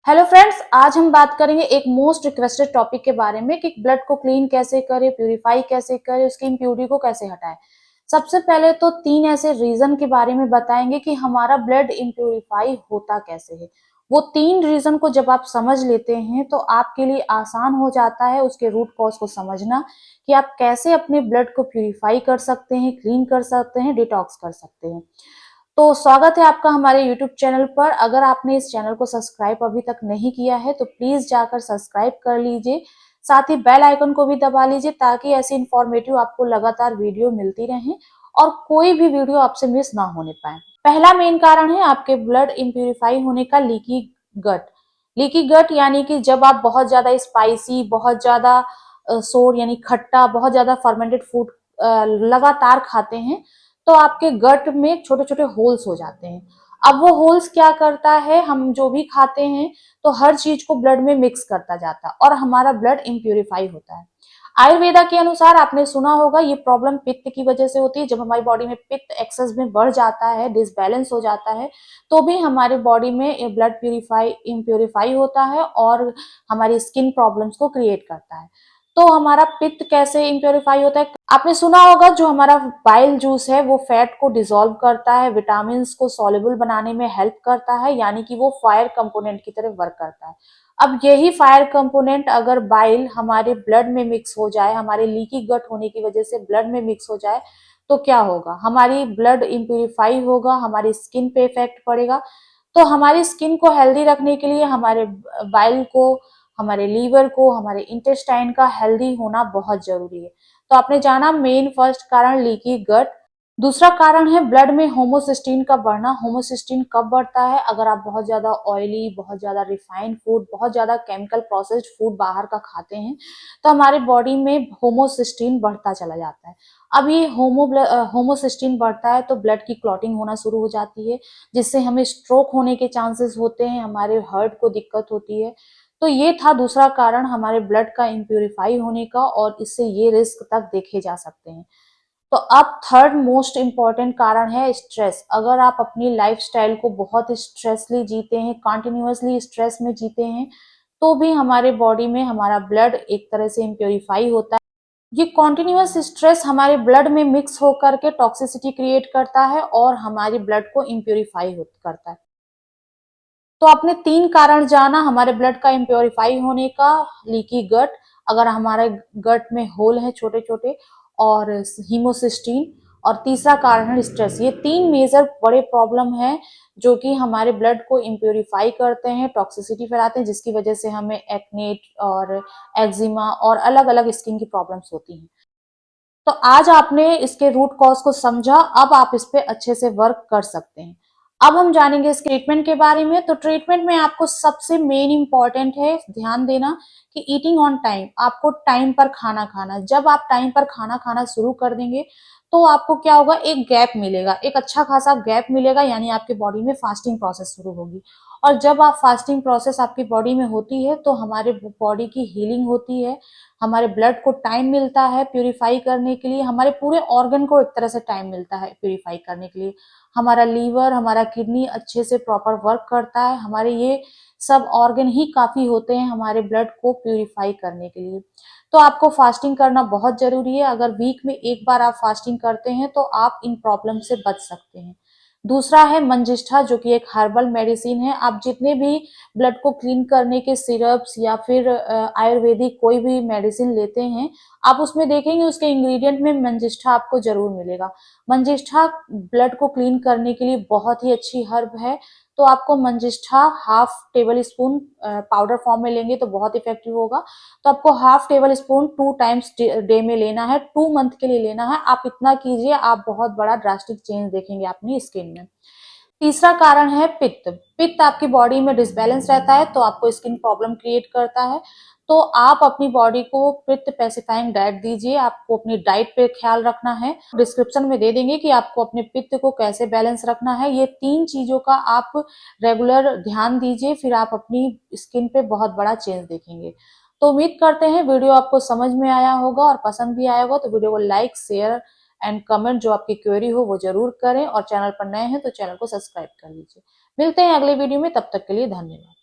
Hello friends, आज हम बात करेंगे एक मोस्ट रिक्वेस्टेड टॉपिक के बारे में कि ब्लड को क्लीन कैसे करें, प्यूरिफाई कैसे करें, उसकी इम्प्यूरिटी को कैसे हटाएं। सबसे पहले तो 3 ऐसे रीजन के बारे में बताएंगे कि हमारा ब्लड इम्प्यूरिफाई होता कैसे है। वो 3 रीजन को जब आप समझ लेते हैं तो आपके लिए आसान हो जाता है उसके रूट कॉज को समझना कि आप कैसे अपने ब्लड को प्यूरिफाई कर सकते हैं, क्लीन कर सकते हैं, डिटॉक्स कर सकते हैं। तो स्वागत है आपका हमारे YouTube चैनल पर। अगर आपने इस चैनल को सब्सक्राइब अभी तक नहीं किया है तो प्लीज जाकर सब्सक्राइब कर लीजिए। साथ ही बेल आइकन को भी दबा लीजिए ताकि ऐसी इंफॉर्मेटिव आपको लगातार वीडियो मिलती रहे और कोई भी वीडियो आपसे मिस ना होने पाए। पहला मेन कारण है आपके ब्लड इम्प्यूरिफाई होने का लीकी गट। लीकी गट यानी कि जब आप बहुत ज्यादा स्पाइसी, बहुत ज्यादा सोर यानी खट्टा, बहुत ज्यादा फर्मेंटेड फूड लगातार खाते हैं तो आपके गट में छोटे छोटे होल्स हो जाते हैं। अब वो होल्स क्या करता है, हम जो भी खाते हैं तो हर चीज को ब्लड में मिक्स करता जाता है और हमारा ब्लड इम्प्यूरिफाई होता है। आयुर्वेदा के अनुसार आपने सुना होगा ये प्रॉब्लम पित्त की वजह से होती है। जब हमारी बॉडी में पित्त एक्सेस में बढ़ जाता है, डिसबैलेंस हो जाता है, तो भी हमारे बॉडी में ब्लड प्यूरिफाई इम्प्यूरिफाई होता है और हमारी स्किन प्रॉब्लम्स को क्रिएट करता है। तो हमारा पित्त कैसे इम्प्योरीफाई होता है, आपने सुना होगा जो हमारा बाइल जूस है वो फैट को डिसॉल्व करता है, विटामिन को सॉल्युबल बनाने में हेल्प करता है, यानी कि वो फायर कंपोनेंट की तरह वर्क करता है। अब यही फायर कंपोनेंट अगर बाइल हमारे ब्लड में मिक्स हो जाए, हमारे लीकी गट होने की वजह से ब्लड में मिक्स हो जाए, तो क्या होगा, हमारी ब्लड इम्प्यूरिफाई होगा, हमारी स्किन पे इफेक्ट पड़ेगा। तो हमारी स्किन को हेल्दी रखने के लिए हमारे बाइल को, हमारे लीवर को, हमारे इंटेस्टाइन का हेल्दी होना बहुत जरूरी है। तो आपने जाना मेन फर्स्ट कारण लीकी गट। दूसरा कारण है ब्लड में होमोसिस्टीन का बढ़ना। होमोसिस्टीन कब बढ़ता है, अगर आप बहुत ज्यादा ऑयली, बहुत ज्यादा रिफाइंड फूड, बहुत ज्यादा केमिकल प्रोसेस्ड फूड बाहर का खाते हैं तो हमारे बॉडी में होमोसिस्टीन बढ़ता चला जाता है। अब ये होमोसिस्टीन बढ़ता है तो ब्लड की क्लॉटिंग होना शुरू हो जाती है, जिससे हमें स्ट्रोक होने के चांसेस होते हैं, हमारे हार्ट को दिक्कत होती है। तो ये था दूसरा कारण हमारे ब्लड का इम्प्यूरिफाई होने का और इससे ये रिस्क तक देखे जा सकते हैं। तो अब थर्ड मोस्ट इम्पॉर्टेंट कारण है स्ट्रेस। अगर आप अपनी लाइफस्टाइल को बहुत स्ट्रेसली जीते हैं, कंटिन्यूअसली स्ट्रेस में जीते हैं, तो भी हमारे बॉडी में हमारा ब्लड एक तरह से इम्प्यूरिफाई होता है। ये कॉन्टिन्यूअस स्ट्रेस हमारे ब्लड में मिक्स होकर के टॉक्सिसिटी क्रिएट करता है और हमारे ब्लड को इम्प्यूरिफाई करता है। तो आपने 3 कारण जाना हमारे ब्लड का इम्प्योरीफाई होने का। लीकी गट, अगर हमारे गट में होल है छोटे छोटे, और हीमोसिस्टीन, और तीसरा कारण है स्ट्रेस। ये 3 मेजर बड़े प्रॉब्लम है जो कि हमारे ब्लड को इम्प्योरीफाई करते हैं, टॉक्सिसिटी फैलाते हैं, जिसकी वजह से हमें एक्नेट और एक्जिमा और अलग अलग स्किन की प्रॉब्लम्स होती हैं। तो आज आपने इसके रूट कॉज को समझा, अब आप इस पे अच्छे से वर्क कर सकते हैं। अब हम जानेंगे इस ट्रीटमेंट के बारे में। तो ट्रीटमेंट में आपको सबसे मेन इंपॉर्टेंट है ध्यान देना कि ईटिंग ऑन टाइम, आपको टाइम पर खाना खाना। जब आप टाइम पर खाना खाना शुरू कर देंगे तो आपको क्या होगा, एक गैप मिलेगा, एक अच्छा खासा गैप मिलेगा, यानी आपके बॉडी में फास्टिंग प्रोसेस शुरू होगी। और जब आप फास्टिंग प्रोसेस आपकी बॉडी में होती है तो हमारे बॉडी की हीलिंग होती है, हमारे ब्लड को टाइम मिलता है प्यूरिफाई करने के लिए, हमारे पूरे ऑर्गन को एक तरह से टाइम मिलता है प्यूरिफाई करने के लिए। हमारा लीवर, हमारा किडनी अच्छे से प्रॉपर वर्क करता है, हमारे ये सब ऑर्गन ही काफी होते हैं हमारे ब्लड को प्यूरिफाई करने के लिए। तो आपको फास्टिंग करना बहुत जरूरी है। अगर वीक में एक बार आप फास्टिंग करते हैं तो आप इन प्रॉब्लम से बच सकते हैं। दूसरा है मंजिष्ठा, जो कि एक हर्बल मेडिसिन है। आप जितने भी ब्लड को क्लीन करने के सिरप्स या फिर आयुर्वेदिक कोई भी मेडिसिन लेते हैं, आप उसमें देखेंगे उसके इंग्रेडिएंट में मंजिष्ठा आपको जरूर मिलेगा। मंजिष्ठा ब्लड को क्लीन करने के लिए बहुत ही अच्छी हर्ब है। तो आपको manjistha half table spoon powder form में लेंगे तो बहुत इफेक्टिव होगा। तो आपको half table spoon 2 times day में लेना है, 2 मंथ के लिए लेना है। आप इतना कीजिए, आप बहुत बड़ा ड्रास्टिक चेंज देखेंगे अपनी स्किन में। तीसरा कारण है पित्त। पित्त आपकी बॉडी में डिसबैलेंस रहता है तो आपको स्किन प्रॉब्लम क्रिएट करता है। तो आप अपनी बॉडी को पित्त पैसिफाइंग डाइट दीजिए। आपको अपनी डाइट पे ख्याल रखना है, डिस्क्रिप्शन में दे देंगे कि आपको अपने पित्त को कैसे बैलेंस रखना है। ये 3 चीजों का आप रेगुलर ध्यान दीजिए, फिर आप अपनी स्किन पे बहुत बड़ा चेंज देखेंगे। तो उम्मीद करते हैं वीडियो आपको समझ में आया होगा और पसंद भी आया होगा। तो वीडियो को लाइक, शेयर एंड कमेंट, जो आपकी क्वेरी हो वो जरूर करें, और चैनल पर नए हैं तो चैनल को सब्सक्राइब कर लीजिए। मिलते हैं अगले वीडियो में, तब तक के लिए धन्यवाद।